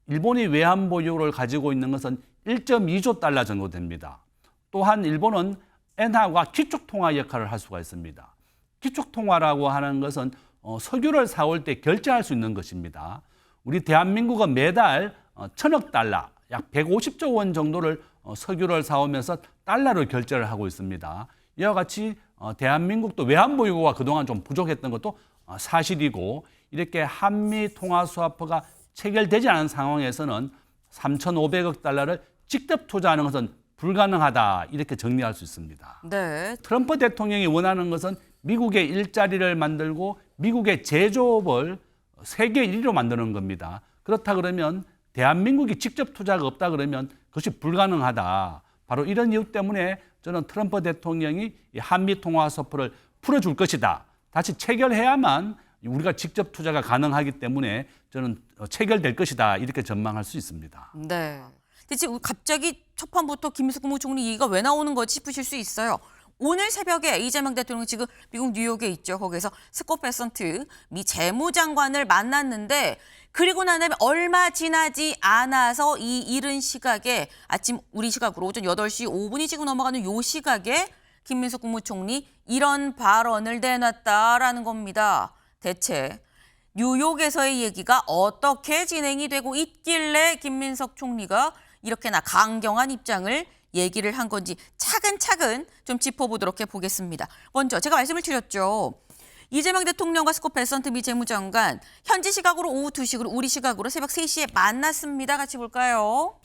일본이 외환 보유고를 가지고 있는 것은 1.2조 달러 정도 됩니다. 또한 일본은 엔화와 기축통화 역할을 할 수가 있습니다. 기축통화라고 하는 것은 석유를 사올 때 결제할 수 있는 것입니다. 우리 대한민국은 매달 1,000억 달러, 약 150조 원 정도를 석유를 사오면서 달러로 결제를 하고 있습니다. 이와 같이 대한민국도 외환 보유고가 그동안 좀 부족했던 것도 사실이고, 이렇게 한미 통화 스와프가 체결되지 않은 상황에서는 3,500억 달러를 직접 투자하는 것은 불가능하다, 이렇게 정리할 수 있습니다. 네. 트럼프 대통령이 원하는 것은 미국의 일자리를 만들고 미국의 제조업을 세계 1위로 만드는 겁니다. 그렇다 그러면 대한민국이 직접 투자가 없다 그러면 그것이 불가능하다. 바로 이런 이유 때문에 저는 트럼프 대통령이 이 한미 통화 스와프를 풀어줄 것이다. 다시 체결해야만 우리가 직접 투자가 가능하기 때문에 저는 체결될 것이다, 이렇게 전망할 수 있습니다. 네. 대체 갑자기 첫 판부터 김민석 국무총리 얘기가 왜 나오는 거지 싶으실 수 있어요. 오늘 새벽에 이재명 대통령 지금 미국 뉴욕에 있죠. 거기서 스콧 베선트 미 재무장관을 만났는데, 그리고 난 다음에 얼마 지나지 않아서 이 이른 시각에, 아침 우리 시각으로 오전 8시 5분이 지금 넘어가는 요 시각에 김민석 국무총리 이런 발언을 내놨다라는 겁니다. 대체 뉴욕에서의 얘기가 어떻게 진행이 되고 있길래 김민석 총리가 이렇게나 강경한 입장을 얘기를 한 건지 차근차근 좀 짚어보도록 해보겠습니다. 먼저 제가 말씀을 드렸죠. 이재명 대통령과 스콧 베선트 미 재무장관, 현지 시각으로 오후 2시, 그리고 우리 시각으로 새벽 3시에 만났습니다. 같이 볼까요?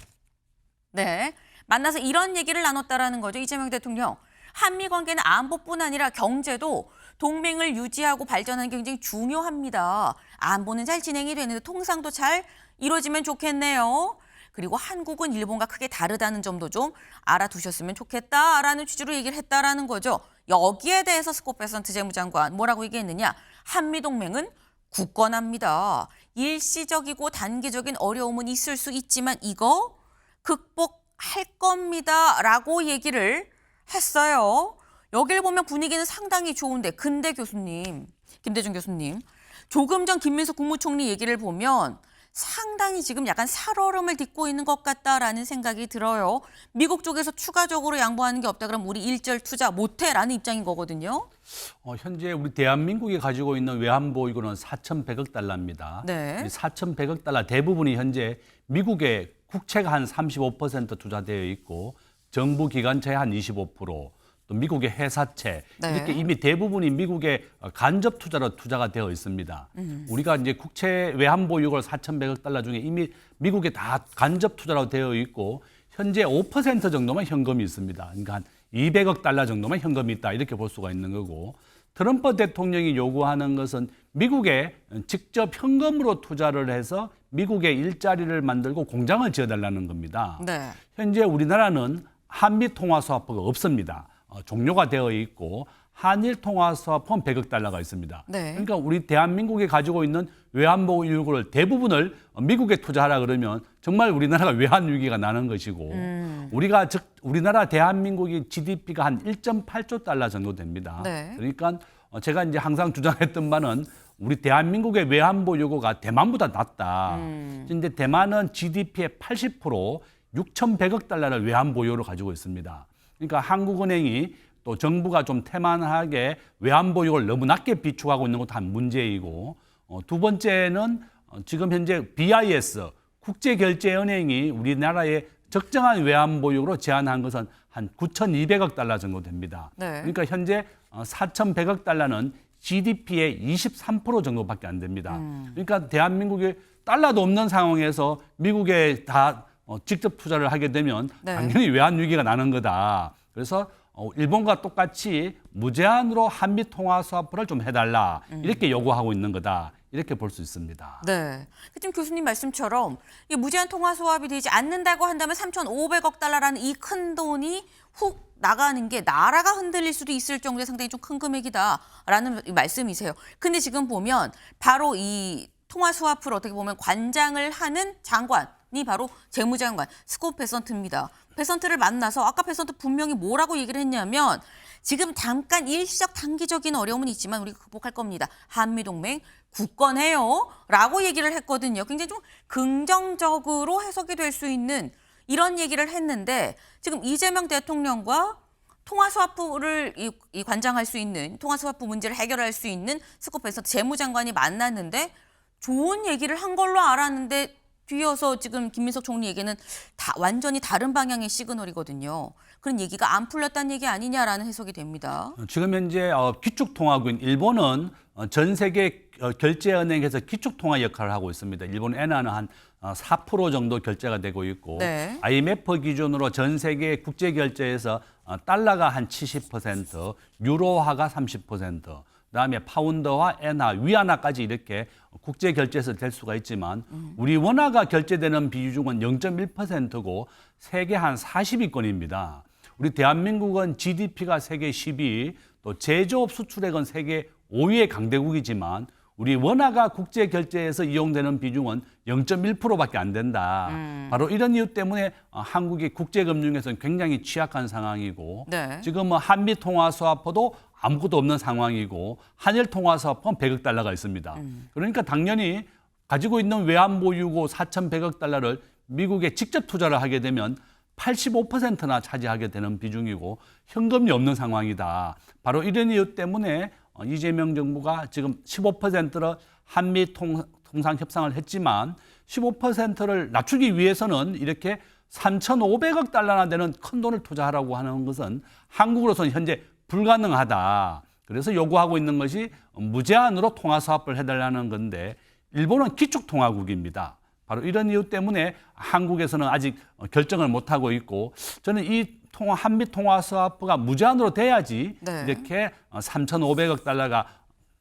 네, 만나서 이런 얘기를 나눴다라는 거죠. 이재명 대통령, 한미 관계는 안보뿐 아니라 경제도 동맹을 유지하고 발전하는 게 굉장히 중요합니다. 안보는 잘 진행이 되는데 통상도 잘 이루어지면 좋겠네요. 그리고 한국은 일본과 크게 다르다는 점도 좀 알아두셨으면 좋겠다라는 취지로 얘기를 했다라는 거죠. 여기에 대해서 스콧 베선트 재무장관 뭐라고 얘기했느냐. 한미동맹은 굳건합니다. 일시적이고 단기적인 어려움은 있을 수 있지만 이거 극복할 겁니다라고 얘기를 했어요. 여기를 보면 분위기는 상당히 좋은데, 근데 교수님, 김대중 교수님, 조금 전 김민석 국무총리 얘기를 보면 상당히 지금 약간 살얼음을 딛고 있는 것 같다라는 생각이 들어요. 미국 쪽에서 추가적으로 양보하는 게 없다 그러면 우리 일절 투자 못해라는 입장인 거거든요. 현재 우리 대한민국이 가지고 있는 외환 보유고는 4,100억 달러입니다. 네. 이 4,100억 달러 대부분이 현재 미국의 국채가 한 35% 투자되어 있고, 정부 기관차의 한 25%, 또 미국의 회사채, 네. 이렇게 이미 대부분이 미국의 간접 투자로 투자가 되어 있습니다. 우리가 이제 국채 외환 보유고를 4,100억 달러 중에 이미 미국에 다 간접 투자로 되어 있고, 현재 5% 정도만 현금이 있습니다. 그러니까 한 200억 달러 정도만 현금이 있다, 이렇게 볼 수가 있는 거고, 트럼프 대통령이 요구하는 것은 미국에 직접 현금으로 투자를 해서 미국의 일자리를 만들고 공장을 지어달라는 겁니다. 네. 현재 우리나라는 한미 통화 스와프가 없습니다. 종료가 되어 있고, 한일 통화 스와프는 100억 달러가 있습니다. 네. 그러니까 우리 대한민국이 가지고 있는 외환 보유고를 대부분을 미국에 투자하라 그러면 정말 우리나라가 외환 위기가 나는 것이고, 우리나라 대한민국이 GDP가 한 1.8조 달러 정도 됩니다. 네. 그러니까 제가 이제 항상 주장했던 바는 우리 대한민국의 외환 보유고가 대만보다 낮다. 근데 대만은 GDP의 80%, 6,100억 달러를 외환 보유로 가지고 있습니다. 그러니까 한국은행이 또 정부가 좀 태만하게 외환 보유고를 너무 낮게 비축하고 있는 것도 한 문제이고, 두 번째는 지금 현재 BIS, 국제결제은행이 우리나라의 적정한 외환 보유고로 제한한 것은 한 9,200억 달러 정도 됩니다. 네. 그러니까 현재 4,100억 달러는 GDP의 23% 정도밖에 안 됩니다. 그러니까 대한민국이 달러도 없는 상황에서 미국에 다 직접 투자를 하게 되면 네. 당연히 외환 위기가 나는 거다. 그래서 일본과 똑같이 무제한으로 한미 통화 스와프를 좀 해달라, 이렇게 요구하고 있는 거다, 이렇게 볼 수 있습니다. 네. 지금 교수님 말씀처럼 이 무제한 통화 수합이 되지 않는다고 한다면 3,500억 달러라는 이 큰 돈이 훅 나가는 게 나라가 흔들릴 수도 있을 정도의 상당히 좀 큰 금액이다라는 말씀이세요. 근데 지금 보면 바로 이 통화 수합을 어떻게 보면 관장을 하는 장관, 바로 재무장관 스콧 베선트입니다. 베선트를 만나서 아까 베선트 분명히 뭐라고 얘기를 했냐면 지금 잠깐 일시적 단기적인 어려움은 있지만 우리가 극복할 겁니다. 한미동맹 굳건해요 라고 얘기를 했거든요. 굉장히 좀 긍정적으로 해석이 될 수 있는 이런 얘기를 했는데 지금 이재명 대통령과 통화스와프를 이 관장할 수 있는 통화스와프 문제를 해결할 수 있는 스콧 베선트 재무장관이 만났는데 좋은 얘기를 한 걸로 알았는데 뒤이어서 지금 김민석 총리 얘기는 다 완전히 다른 방향의 시그널이거든요. 그런 얘기가 안 풀렸다는 얘기 아니냐라는 해석이 됩니다. 지금 현재 기축통화국인 일본은 전 세계 결제은행에서 기축통화 역할을 하고 있습니다. 일본 엔화는 한 4% 정도 결제가 되고 있고 네. IMF 기준으로 전 세계 국제 결제에서 달러가 한 70%, 유로화가 30%, 그다음에 파운드와 엔화, 위안화까지 이렇게 국제 결제에서 될 수가 있지만 우리 원화가 결제되는 비중은 0.1%고 세계 한 40위권입니다. 우리 대한민국은 GDP가 세계 10위, 또 제조업 수출액은 세계 5위의 강대국이지만 우리 원화가 국제 결제에서 이용되는 비중은 0.1%밖에 안 된다. 바로 이런 이유 때문에 한국이 국제 금융에서는 굉장히 취약한 상황이고 네. 지금 한미 통화 스와프도 아무것도 없는 상황이고 한일 통화 스와프는 100억 달러가 있습니다. 그러니까 당연히 가지고 있는 외환 보유고 4,100억 달러를 미국에 직접 투자를 하게 되면 85%나 차지하게 되는 비중이고 현금이 없는 상황이다. 바로 이런 이유 때문에 이재명 정부가 지금 15%를 한미 통상 협상을 했지만 15%를 낮추기 위해서는 이렇게 3,500억 달러나 되는 큰 돈을 투자하라고 하는 것은 한국으로서는 현재 불가능하다. 그래서 요구하고 있는 것이 무제한으로 통화 사업을 해달라는 건데 일본은 기축통화국입니다. 바로 이런 이유 때문에 한국에서는 아직 결정을 못하고 있고 저는 이 한미 통화 스와프가 무제한으로 돼야지 네. 이렇게 3,500억 달러가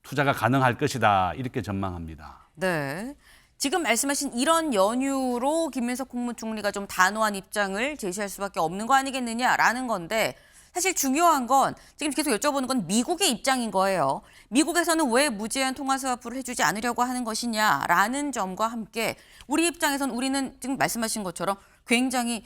투자가 가능할 것이다. 이렇게 전망합니다. 네. 지금 말씀하신 이런 연유로 김민석 국무총리가 좀 단호한 입장을 제시할 수밖에 없는 거 아니겠느냐라는 건데 사실 중요한 건 지금 계속 여쭤보는 건 미국의 입장인 거예요. 미국에서는 왜 무제한 통화 스와프를 해주지 않으려고 하는 것이냐라는 점과 함께 우리 입장에서는 우리는 지금 말씀하신 것처럼 굉장히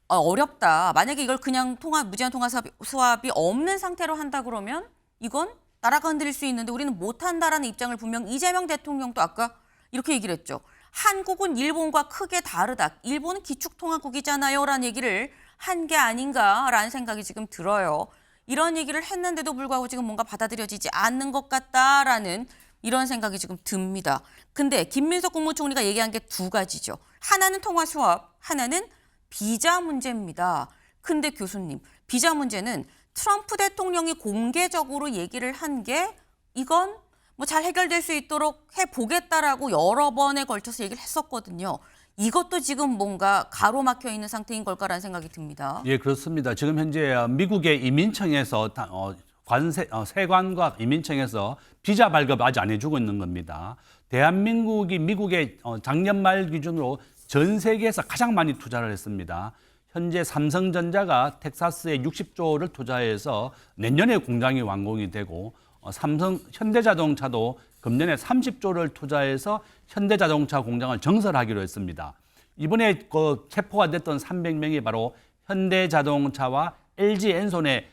어렵다. 만약에 이걸 그냥 무제한 통화 스왑이 없는 상태로 한다 그러면 이건 나라가 흔들릴 수 있는데 우리는 못한다라는 입장을 분명 이재명 대통령도 아까 이렇게 얘기를 했죠. 한국은 일본과 크게 다르다. 일본은 기축통화국이잖아요. 라는 얘기를 한 게 아닌가라는 생각이 지금 들어요. 이런 얘기를 했는데도 불구하고 지금 뭔가 받아들여지지 않는 것 같다라는 이런 생각이 지금 듭니다. 근데 김민석 국무총리가 얘기한 게 두 가지죠. 하나는 통화 스왑, 하나는 비자 문제입니다. 근데 교수님, 비자 문제는 트럼프 대통령이 공개적으로 얘기를 한 게 이건 뭐 잘 해결될 수 있도록 해보겠다라고 여러 번에 걸쳐서 얘기를 했었거든요. 이것도 지금 뭔가 가로막혀 있는 상태인 걸까라는 생각이 듭니다. 예, 그렇습니다. 지금 현재 미국의 이민청에서 세관과 이민청에서 비자 발급 아직 안 해주고 있는 겁니다. 대한민국이 미국의 작년 말 기준으로 전 세계에서 가장 많이 투자를 했습니다. 현재 삼성전자가 텍사스에 60조를 투자해서 내년에 공장이 완공이 되고 현대자동차도 금년에 30조를 투자해서 현대자동차 공장을 정설하기로 했습니다. 이번에 체포가 됐던 300명이 바로 현대자동차와 LG엔손의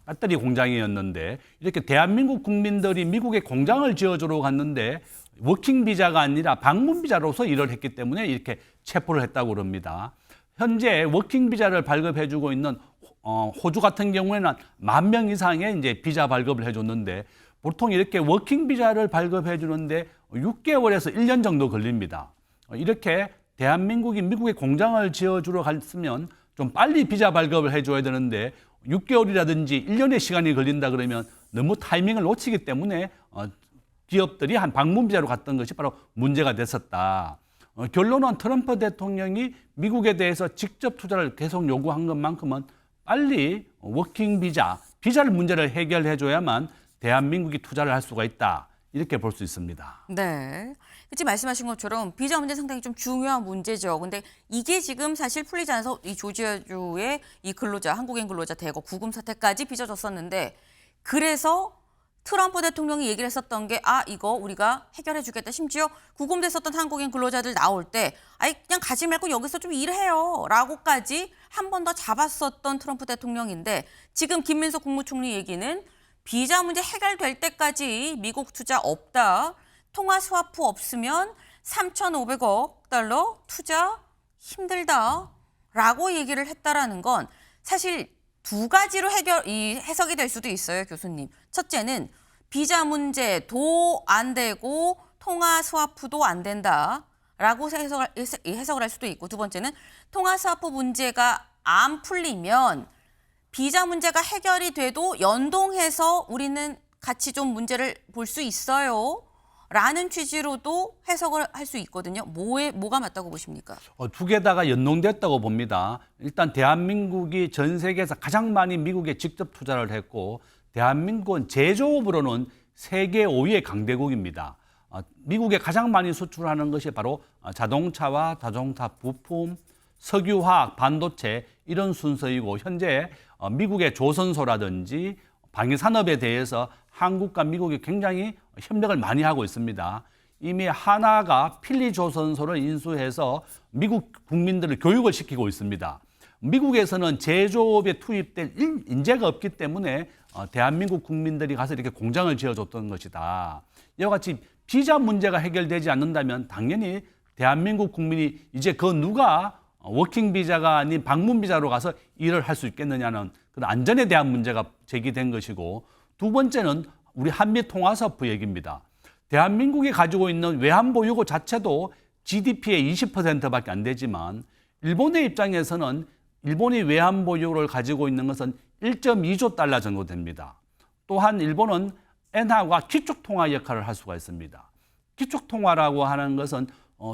배터리 공장이었는데 이렇게 대한민국 국민들이 미국에 공장을 지어주러 갔는데 워킹 비자가 아니라 방문 비자로서 일을 했기 때문에 이렇게 체포를 했다고 그럽니다. 현재 워킹 비자를 발급해주고 있는 호주 같은 경우에는 10,000명 이상의 이제 비자 발급을 해줬는데 보통 이렇게 워킹 비자를 발급해 주는데 6개월에서 1년 정도 걸립니다. 이렇게 대한민국이 미국에 공장을 지어주러 갔으면 좀 빨리 비자 발급을 해줘야 되는데 6개월이라든지 1년의 시간이 걸린다 그러면 너무 타이밍을 놓치기 때문에 기업들이 한 방문 비자로 갔던 것이 바로 문제가 됐었다. 결론은 트럼프 대통령이 미국에 대해서 직접 투자를 계속 요구한 것만큼은 빨리 워킹 비자를 문제를 해결해 줘야만 대한민국이 투자를 할 수가 있다. 이렇게 볼 수 있습니다. 네. 지금 말씀하신 것처럼 비자 문제 상당히 좀 중요한 문제죠. 근데 이게 지금 사실 풀리지 않아서 이 조지아주의 이 한국인 근로자 대거 구금 사태까지 빚어졌었는데 그래서 트럼프 대통령이 얘기를 했었던 게 이거 우리가 해결해 주겠다. 심지어 구금됐었던 한국인 근로자들 나올 때 그냥 가지 말고 여기서 좀 일해요 라고까지 한 번 더 잡았었던 트럼프 대통령인데 지금 김민석 국무총리 얘기는 비자 문제 해결될 때까지 미국 투자 없다. 통화 스와프 없으면 3,500억 달러 투자 힘들다 라고 얘기를 했다라는 건 사실 두 가지로 해석이 될 수도 있어요, 교수님. 첫째는 비자 문제도 안 되고 통화 스와프도 안 된다라고 해석을 할 수도 있고, 두 번째는 통화 스와프 문제가 안 풀리면 비자 문제가 해결이 돼도 연동해서 우리는 같이 좀 문제를 볼 수 있어요. 라는 취지로도 해석을 할 수 있거든요. 뭐가 맞다고 보십니까? 두 개 다가 연동됐다고 봅니다. 일단 대한민국이 전 세계에서 가장 많이 미국에 직접 투자를 했고 대한민국은 제조업으로는 세계 5위의 강대국입니다. 미국에 가장 많이 수출하는 것이 바로 자동차와 자동차 부품, 석유화학, 반도체 이런 순서이고 현재 미국의 조선소라든지 방위산업에 대해서 한국과 미국이 굉장히 협력을 많이 하고 있습니다. 이미 하나가 필리조선소를 인수해서 미국 국민들을 교육을 시키고 있습니다. 미국에서는 제조업에 투입될 인재가 없기 때문에 대한민국 국민들이 가서 이렇게 공장을 지어줬던 것이다. 이와 같이 비자 문제가 해결되지 않는다면 당연히 대한민국 국민이 이제 그 누가 워킹 비자가 아닌 방문 비자로 가서 일을 할 수 있겠느냐는 그런 안전에 대한 문제가 제기된 것이고, 두 번째는 우리 한미통화사업 얘기입니다. 대한민국이 가지고 있는 외환보유고 자체도 GDP의 20%밖에 안 되지만 일본의 입장에서는 일본이 외환보유고를 가지고 있는 것은 1.2조 달러 정도 됩니다. 또한 일본은 엔화와 기축통화 역할을 할 수가 있습니다. 기축통화라고 하는 것은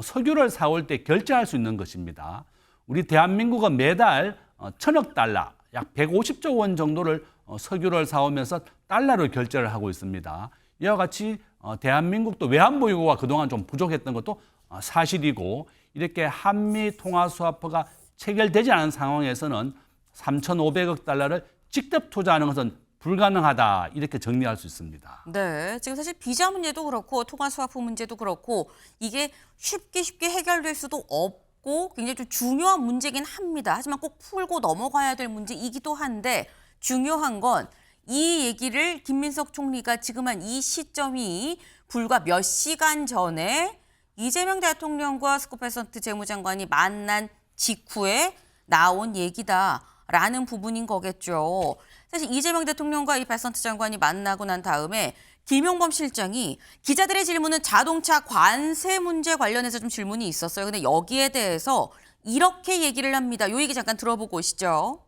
석유를 사올 때 결제할 수 있는 것입니다. 우리 대한민국은 매달 1,000억 달러, 약 150조 원 정도를 석유를 사오면서 달러로 결제를 하고 있습니다. 이와 같이 대한민국도 외환보유고가 그동안 좀 부족했던 것도 사실이고, 이렇게 한미 통화 스와프가 체결되지 않은 상황에서는 3,500억 달러를 직접 투자하는 것은 불가능하다, 이렇게 정리할 수 있습니다. 네, 지금 사실 비자 문제도 그렇고 통화 스와프 문제도 그렇고 이게 쉽게 해결될 수도 없고 굉장히 좀 중요한 문제긴 합니다. 하지만 꼭 풀고 넘어가야 될 문제이기도 한데 중요한 건 이 얘기를 김민석 총리가 지금 한 이 시점이 불과 몇 시간 전에 이재명 대통령과 스콧 베선트 재무장관이 만난 직후에 나온 얘기다라는 부분인 거겠죠. 사실 이재명 대통령과 이 베선트 장관이 만나고 난 다음에 김용범 실장이 기자들의 질문은 자동차 관세 문제 관련해서 좀 질문이 있었어요. 근데 여기에 대해서 이렇게 얘기를 합니다. 요 얘기 잠깐 들어보고 오시죠.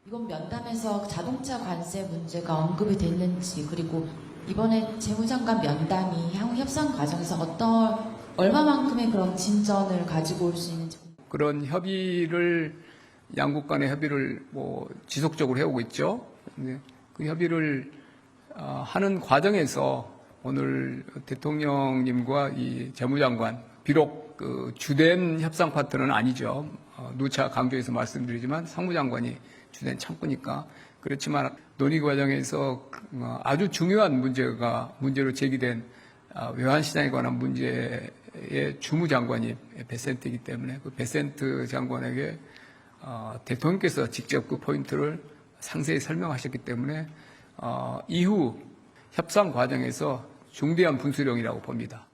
이번 면담에서 자동차 관세 문제가 언급이 됐는지, 그리고 이번에 재무장관 면담이 향후 협상 과정에서 얼마만큼의 그런 진전을 가지고 올 수 있는지. 그런 협의를 양국 간의 협의를 지속적으로 해오고 있죠. 근데 그 협의를 하는 과정에서 오늘 대통령님과 이 재무장관, 비록 그 주된 협상 파트너는 아니죠. 누차 강조해서 말씀드리지만 상무장관이 주된 창구니까. 그렇지만 논의 과정에서 아주 중요한 문제로 제기된 외환시장에 관한 문제의 주무장관이 베센트이기 때문에 그 베센트 장관에게 대통령께서 직접 그 포인트를 상세히 설명하셨기 때문에 이후 협상 과정에서 중대한 분수령이라고 봅니다.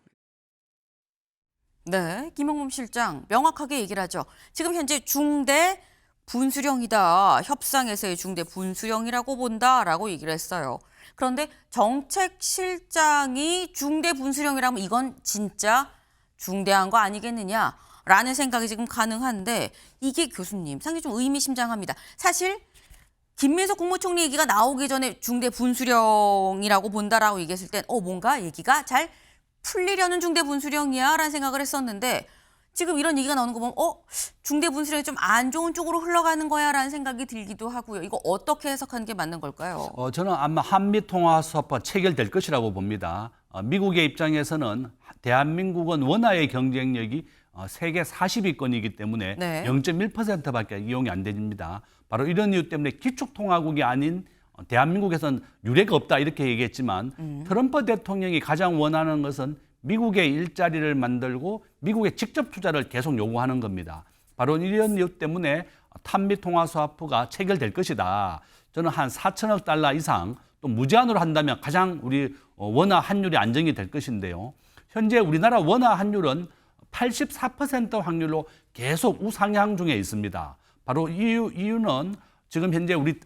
네, 김용범 실장 명확하게 얘기를 하죠. 지금 현재 중대 분수령이다. 협상에서의 중대 분수령이라고 본다라고 얘기를 했어요. 그런데 정책실장이 중대 분수령이라면 이건 진짜 중대한 거 아니겠느냐라는 생각이 지금 가능한데 이게 교수님 상당히 좀 의미심장합니다. 사실 김민석 국무총리 얘기가 나오기 전에 중대 분수령이라고 본다라고 얘기했을 땐 뭔가 얘기가 잘 풀리려는 중대 분수령이야 라는 생각을 했었는데 지금 이런 얘기가 나오는 거 보면 중대 분수령이 좀 안 좋은 쪽으로 흘러가는 거야 라는 생각이 들기도 하고요. 이거 어떻게 해석하는 게 맞는 걸까요? 저는 아마 한미통화수합과 체결될 것이라고 봅니다. 미국의 입장에서는 대한민국은 원화의 경쟁력이 세계 40위권이기 때문에 네. 0.1%밖에 이용이 안 됩니다. 바로 이런 이유 때문에 기축통화국이 아닌 대한민국에서는 유례가 없다 이렇게 얘기했지만 트럼프 대통령이 가장 원하는 것은 미국의 일자리를 만들고 미국의 직접 투자를 계속 요구하는 겁니다. 바로 이런 이유 때문에 탄미 통화 스와프가 체결될 것이다. 저는 한 4천억 달러 이상 또 무제한으로 한다면 가장 우리 원화 환율이 안정이 될 것인데요. 현재 우리나라 원화 환율은 84% 확률로 계속 우상향 중에 있습니다. 바로 이유는 지금 현재 우리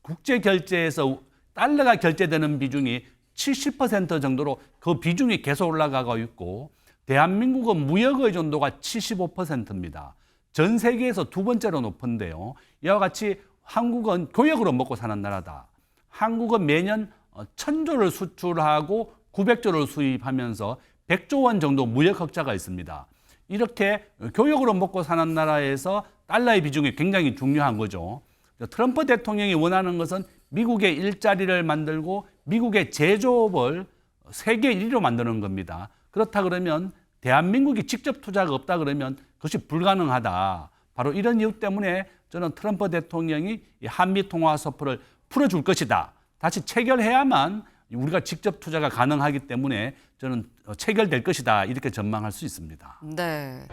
국제 결제에서 달러가 결제되는 비중이 70% 정도로 그 비중이 계속 올라가고 있고 대한민국은 무역 의존도가 75%입니다. 전 세계에서 두 번째로 높은데요. 이와 같이 한국은 교역으로 먹고 사는 나라다. 한국은 매년 1,000조를 수출하고 900조를 수입하면서 100조 원 정도 무역 흑자가 있습니다. 이렇게 교역으로 먹고 사는 나라에서 달러의 비중이 굉장히 중요한 거죠. 트럼프 대통령이 원하는 것은 미국의 일자리를 만들고 미국의 제조업을 세계 1위로 만드는 겁니다. 그렇다 그러면 대한민국이 직접 투자가 없다 그러면 그것이 불가능하다. 바로 이런 이유 때문에 저는 트럼프 대통령이 이 한미 통화 스와프를 풀어줄 것이다. 다시 체결해야만 우리가 직접 투자가 가능하기 때문에 저는 체결될 것이다. 이렇게 전망할 수 있습니다. 네.